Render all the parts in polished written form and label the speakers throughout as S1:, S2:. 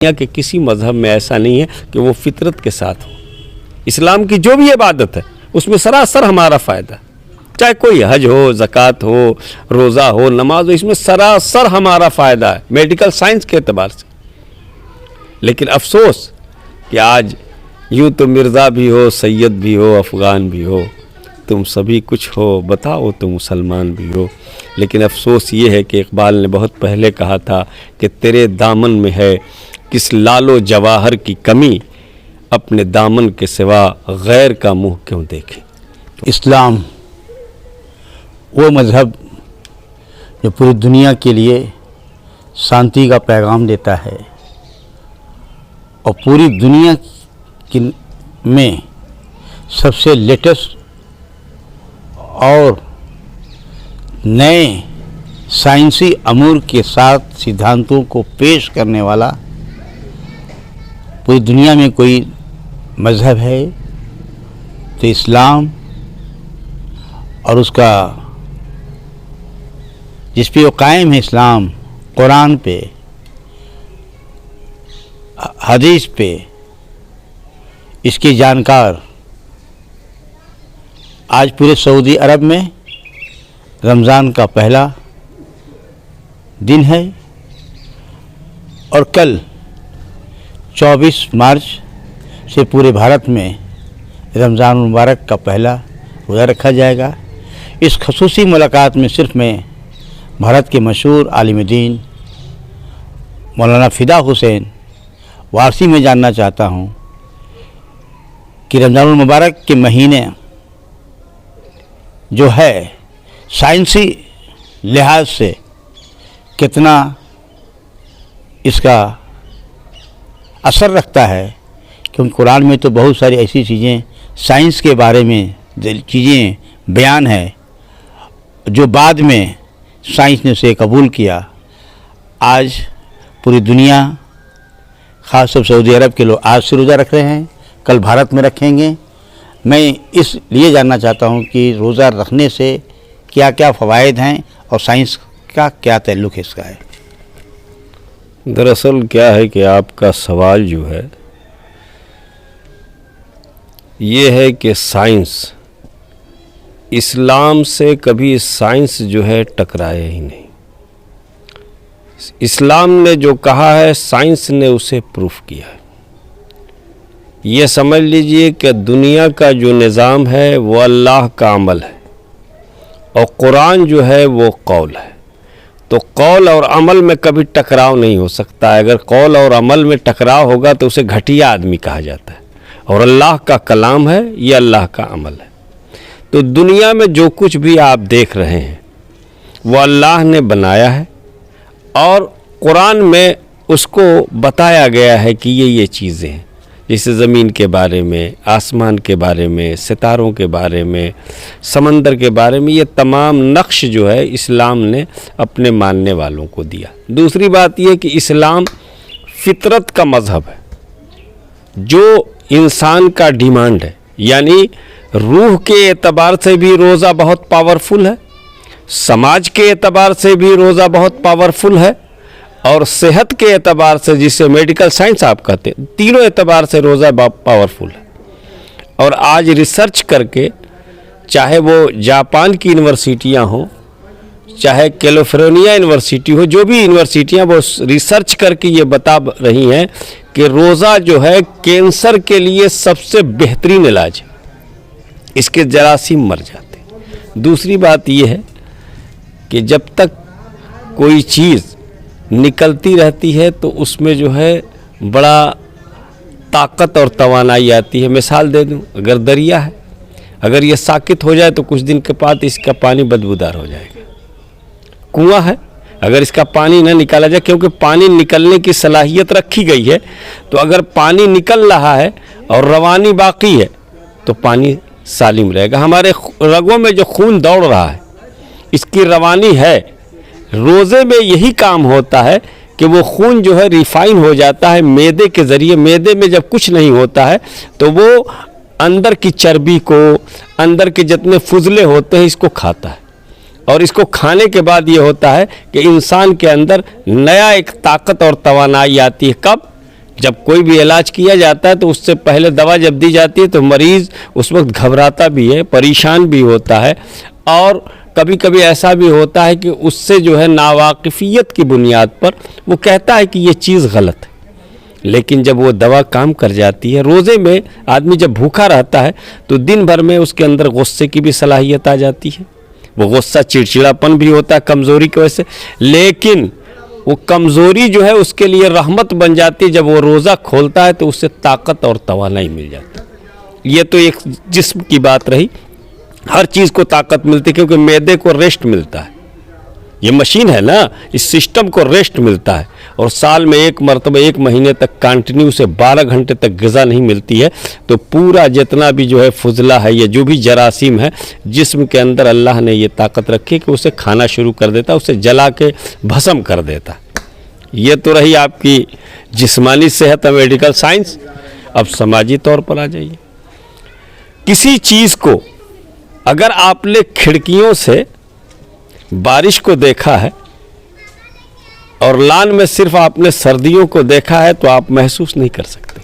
S1: دنیا کے کسی مذہب میں ایسا نہیں ہے کہ وہ فطرت کے ساتھ ہو۔ اسلام کی جو بھی عبادت ہے اس میں سراسر ہمارا فائدہ ہے، چاہے کوئی حج ہو، زکوٰۃ ہو، روزہ ہو، نماز ہو، اس میں سراسر ہمارا فائدہ ہے میڈیکل سائنس کے اعتبار سے۔ لیکن افسوس کہ آج یوں تو مرزا بھی ہو، سید بھی ہو، افغان بھی ہو، تم سبھی کچھ ہو، بتاؤ تو مسلمان بھی ہو، لیکن افسوس یہ ہے کہ اقبال نے بہت پہلے کہا تھا کہ تیرے دامن میں ہے کس لال و جواہر کی کمی، اپنے دامن کے سوا غیر کا منہ کیوں دیکھیں۔
S2: اسلام وہ مذہب جو پوری دنیا کے لیے شانتی کا پیغام دیتا ہے اور پوری دنیا میں سب سے لیٹسٹ اور نئے سائنسی امور کے ساتھ سدھانتوں کو پیش کرنے والا پوری دنیا میں کوئی مذہب ہے تو اسلام، اور اس کا جس پہ وہ قائم ہے اسلام، قرآن پہ، حدیث پہ، اس کے جانکار آج پورے سعودی عرب میں رمضان کا پہلا دن ہے اور کل 24 مارچ سے پورے بھارت میں رمضان المبارک کا پہلا روزہ رکھا جائے گا۔ اس خصوصی ملاقات میں صرف میں بھارت کے مشہور عالم دین مولانا فدا حسین وارسی میں جاننا چاہتا ہوں کہ رمضان المبارک کے مہینے جو ہے سائنسی لحاظ سے کتنا اس کا اثر رکھتا ہے، کیونکہ قرآن میں تو بہت ساری ایسی چیزیں سائنس کے بارے میں چیزیں بیان ہے جو بعد میں سائنس نے اسے قبول کیا۔ آج پوری دنیا، خاص طور سعودی عرب کے لوگ آج سے روزہ رکھ رہے ہیں، کل بھارت میں رکھیں گے۔ میں اس لیے جاننا چاہتا ہوں کہ روزہ رکھنے سے کیا کیا فوائد ہیں اور سائنس کا کیا تعلق ہے اس کا ہے۔
S1: دراصل کیا ہے کہ آپ کا سوال جو ہے یہ ہے کہ سائنس، اسلام سے کبھی سائنس جو ہے ٹکرایا ہی نہیں۔ اسلام نے جو کہا ہے سائنس نے اسے پروف کیا ہے۔ یہ سمجھ لیجئے کہ دنیا کا جو نظام ہے وہ اللہ کا عمل ہے اور قرآن جو ہے وہ قول ہے، تو قول اور عمل میں کبھی ٹکراؤ نہیں ہو سکتا ہے۔ اگر قول اور عمل میں ٹکراؤ ہوگا تو اسے گھٹیا آدمی کہا جاتا ہے، اور اللہ کا کلام ہے، یہ اللہ کا عمل ہے۔ تو دنیا میں جو کچھ بھی آپ دیکھ رہے ہیں وہ اللہ نے بنایا ہے اور قرآن میں اس کو بتایا گیا ہے کہ یہ چیزیں ہیں، جیسے زمین کے بارے میں، آسمان کے بارے میں، ستاروں کے بارے میں، سمندر کے بارے میں، یہ تمام نقش جو ہے اسلام نے اپنے ماننے والوں کو دیا۔ دوسری بات یہ کہ اسلام فطرت کا مذہب ہے، جو انسان کا ڈیمانڈ ہے، یعنی روح کے اعتبار سے بھی روزہ بہت پاورفل ہے، سماج کے اعتبار سے بھی روزہ بہت پاورفل ہے، اور صحت کے اعتبار سے جسے میڈیکل سائنس آپ کہتے ہیں، تینوں اعتبار سے روزہ پاورفل ہے۔ اور آج ریسرچ کر کے، چاہے وہ جاپان کی یونیورسٹیاں ہوں، چاہے کیلیفورنیا یونیورسٹی ہو، جو بھی یونیورسٹیاں وہ ریسرچ کر کے یہ بتا رہی ہیں کہ روزہ جو ہے کینسر کے لیے سب سے بہترین علاج ہے، اس کے جراثیم مر جاتے ہیں۔ دوسری بات یہ ہے کہ جب تک کوئی چیز نکلتی رہتی ہے تو اس میں جو ہے بڑا طاقت اور توانائی آتی ہے۔ مثال دے دوں، اگر دریا ہے، اگر یہ ساکت ہو جائے تو کچھ دن کے بعد اس کا پانی بدبودار ہو جائے گا۔ کنواں ہے، اگر اس کا پانی نہ نکالا جائے، کیونکہ پانی نکلنے کی صلاحیت رکھی گئی ہے، تو اگر پانی نکل رہا ہے اور روانی باقی ہے تو پانی سالم رہے گا۔ ہمارے رگوں میں جو خون دوڑ رہا ہے اس کی روانی ہے، روزے میں یہی کام ہوتا ہے کہ وہ خون جو ہے ریفائن ہو جاتا ہے معدے کے ذریعے۔ معدے میں جب کچھ نہیں ہوتا ہے تو وہ اندر کی چربی کو، اندر کے جتنے فضلے ہوتے ہیں اس کو کھاتا ہے، اور اس کو کھانے کے بعد یہ ہوتا ہے کہ انسان کے اندر نیا ایک طاقت اور توانائی آتی ہے۔ کب؟ جب کوئی بھی علاج کیا جاتا ہے تو اس سے پہلے دوا جب دی جاتی ہے تو مریض اس وقت گھبراتا بھی ہے، پریشان بھی ہوتا ہے، اور کبھی کبھی ایسا بھی ہوتا ہے کہ اس سے جو ہے ناواقفیت کی بنیاد پر وہ کہتا ہے کہ یہ چیز غلط ہے، لیکن جب وہ دوا کام کر جاتی ہے، روزے میں آدمی جب بھوکا رہتا ہے تو دن بھر میں اس کے اندر غصے کی بھی صلاحیت آ جاتی ہے، وہ غصہ چڑچڑاپن بھی ہوتا ہے کمزوری کی وجہ سے، لیکن وہ کمزوری جو ہے اس کے لیے رحمت بن جاتی ہے، جب وہ روزہ کھولتا ہے تو اس سے طاقت اور توانائی مل جاتی ہے۔ یہ تو ایک جسم کی بات رہی، ہر چیز کو طاقت ملتی ہے کیونکہ معدے کو ریسٹ ملتا ہے، یہ مشین ہے نا، اس سسٹم کو ریسٹ ملتا ہے، اور سال میں ایک مرتبہ 1 مہینے تک کنٹینیو سے 12 گھنٹے تک غذا نہیں ملتی ہے تو پورا جتنا بھی جو ہے فضلہ ہے یا جو بھی جراثیم ہے جسم کے اندر اللہ نے یہ طاقت رکھی کہ اسے کھانا شروع کر دیتا، اسے جلا کے بھسم کر دیتا۔ یہ تو رہی آپ کی جسمانی صحت اور میڈیکل سائنس۔ اب سماجی طور پر آ جائیے، کسی چیز کو اگر آپ نے کھڑکیوں سے بارش کو دیکھا ہے اور لان میں صرف آپ نے سردیوں کو دیکھا ہے تو آپ محسوس نہیں کر سکتے۔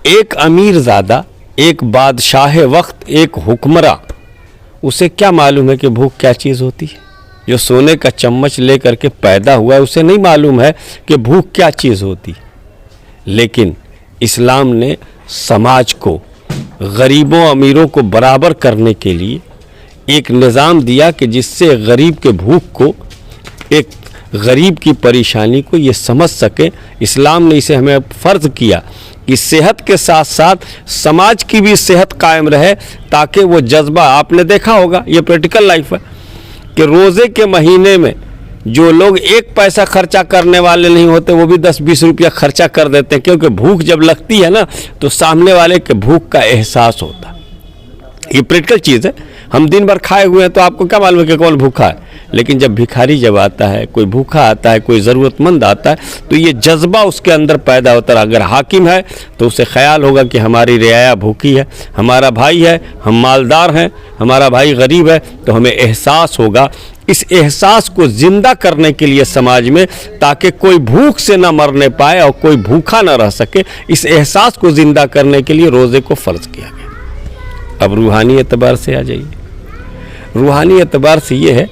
S1: ایک امیر زادہ، ایک بادشاہ وقت، ایک حکمراں، اسے کیا معلوم ہے کہ بھوک کیا چیز ہوتی ہے؟ جو سونے کا چمچ لے کر کے پیدا ہوا ہے اسے نہیں معلوم ہے کہ بھوک کیا چیز ہوتی ہے۔ لیکن اسلام نے سماج کو، غریبوں امیروں کو برابر کرنے کے لیے ایک نظام دیا کہ جس سے غریب کے بھوک کو، ایک غریب کی پریشانی کو یہ سمجھ سکے۔ اسلام نے اسے ہمیں فرض کیا کہ صحت کے ساتھ ساتھ سماج کی بھی صحت قائم رہے، تاکہ وہ جذبہ، آپ نے دیکھا ہوگا یہ پریکٹیکل لائف ہے کہ روزے کے مہینے میں جو لوگ 1 پیسہ خرچہ کرنے والے نہیں ہوتے وہ بھی 10-20 روپیہ خرچہ کر دیتے ہیں، کیونکہ بھوک جب لگتی ہے نا تو سامنے والے کے بھوک کا احساس ہوتا ہے۔ یہ پریکٹیکل چیز ہے، ہم دن بھر کھائے ہوئے ہیں تو آپ کو کیا معلوم ہے کہ کون بھوکا ہے، لیکن جب بھکاری جب آتا ہے، کوئی بھوکا آتا ہے، کوئی ضرورت مند آتا ہے تو یہ جذبہ اس کے اندر پیدا ہوتا ہے۔ اگر حاکم ہے تو اسے خیال ہوگا کہ ہماری رعایا بھوکی ہے، ہمارا بھائی ہے، ہم مالدار ہیں، ہمارا بھائی غریب ہے، تو ہمیں احساس ہوگا۔ اس احساس کو زندہ کرنے کے لیے سماج میں، تاکہ کوئی بھوک سے نہ مرنے پائے اور کوئی بھوکا نہ رہ سکے، اس احساس کو زندہ کرنے کے لیے روزے کو فرض کیا گیا۔ اب روحانی اعتبار سے آ جائیے۔ روحانی اعتبار سے یہ ہے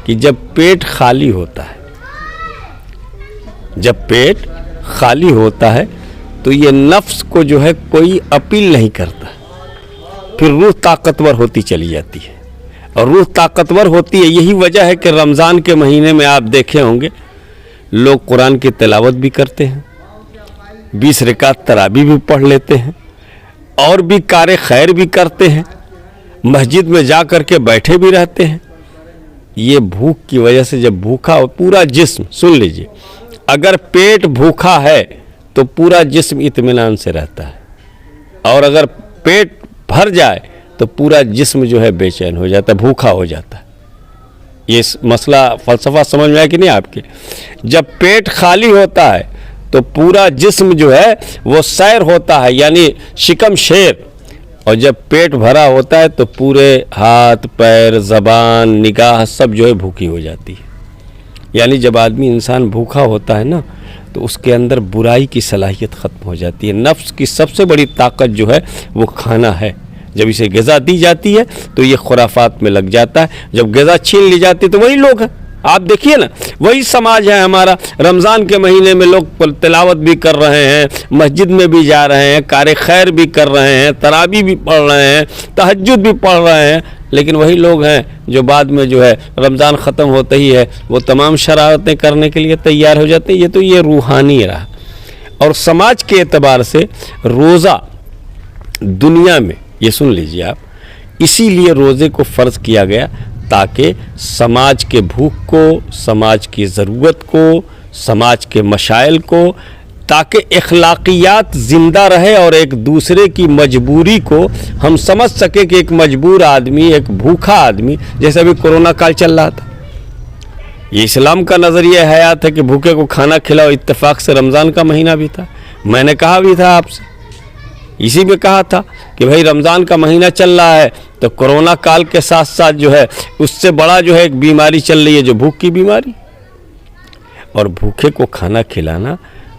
S1: کہ جب پیٹ خالی ہوتا ہے، جب پیٹ خالی ہوتا ہے تو یہ نفس کو جو ہے کوئی اپیل نہیں کرتا، پھر روح طاقتور ہوتی چلی جاتی ہے، اور روح طاقتور ہوتی ہے۔ یہی وجہ ہے کہ رمضان کے مہینے میں آپ دیکھے ہوں گے لوگ قرآن کی تلاوت بھی کرتے ہیں، 20 رکعت تراویح بھی پڑھ لیتے ہیں، اور بھی کار خیر بھی کرتے ہیں، مسجد میں جا کر کے بیٹھے بھی رہتے ہیں۔ یہ بھوک کی وجہ سے، جب بھوکا ہو پورا جسم، سن لیجئے، اگر پیٹ بھوکا ہے تو پورا جسم اطمینان سے رہتا ہے، اور اگر پیٹ بھر جائے تو پورا جسم جو ہے بے چین ہو جاتا ہے، بھوکا ہو جاتا ہے۔ یہ مسئلہ فلسفہ سمجھ میں آیا کہ نہیں آپ کے؟ جب پیٹ خالی ہوتا ہے تو پورا جسم جو ہے وہ سیر ہوتا ہے، یعنی شکم شیر، اور جب پیٹ بھرا ہوتا ہے تو پورے ہاتھ پیر زبان نگاہ سب جو ہے بھوکی ہو جاتی ہے۔ یعنی جب آدمی انسان بھوکا ہوتا ہے نا تو اس کے اندر برائی کی صلاحیت ختم ہو جاتی ہے۔ نفس کی سب سے بڑی طاقت جو ہے وہ کھانا ہے۔ جب اسے غذا دی جاتی ہے تو یہ خرافات میں لگ جاتا ہے، جب غذا چھین لی جاتی ہے تو وہی لوگ ہیں، آپ دیکھیے نا، وہی سماج ہے ہمارا۔ رمضان کے مہینے میں لوگ تلاوت بھی کر رہے ہیں، مسجد میں بھی جا رہے ہیں، کار خیر بھی کر رہے ہیں، تراویح بھی پڑھ رہے ہیں، تہجد بھی پڑھ رہے ہیں، لیکن وہی لوگ ہیں جو بعد میں جو ہے رمضان ختم ہوتا ہی ہے وہ تمام شرارتیں کرنے کے لیے تیار ہو جاتے ہیں۔ یہ تو یہ روحانی رہا۔ اور سماج کے اعتبار سے روزہ دنیا میں، یہ سن لیجیے آپ، اسی لیے روزے کو فرض کیا گیا تاکہ سماج کے بھوک کو، سماج کی ضرورت کو، سماج کے مشائل کو، تاکہ اخلاقیات زندہ رہے اور ایک دوسرے کی مجبوری کو ہم سمجھ سکیں کہ ایک مجبور آدمی، ایک بھوکا آدمی، جیسے ابھی کورونا کال چل رہا تھا، یہ اسلام کا نظریہ حیات ہے کہ بھوکے کو کھانا کھلاؤ۔ اتفاق سے رمضان کا مہینہ بھی تھا، میں نے کہا بھی تھا آپ سے، اسی میں کہا تھا کہ بھائی رمضان کا مہینہ چل رہا ہے تو کرونا کال کے ساتھ ساتھ جو ہے اس سے بڑا جو ہے ایک بیماری چل رہی ہے جو بھوک کی بیماری، اور بھوکے کو کھانا کھلانا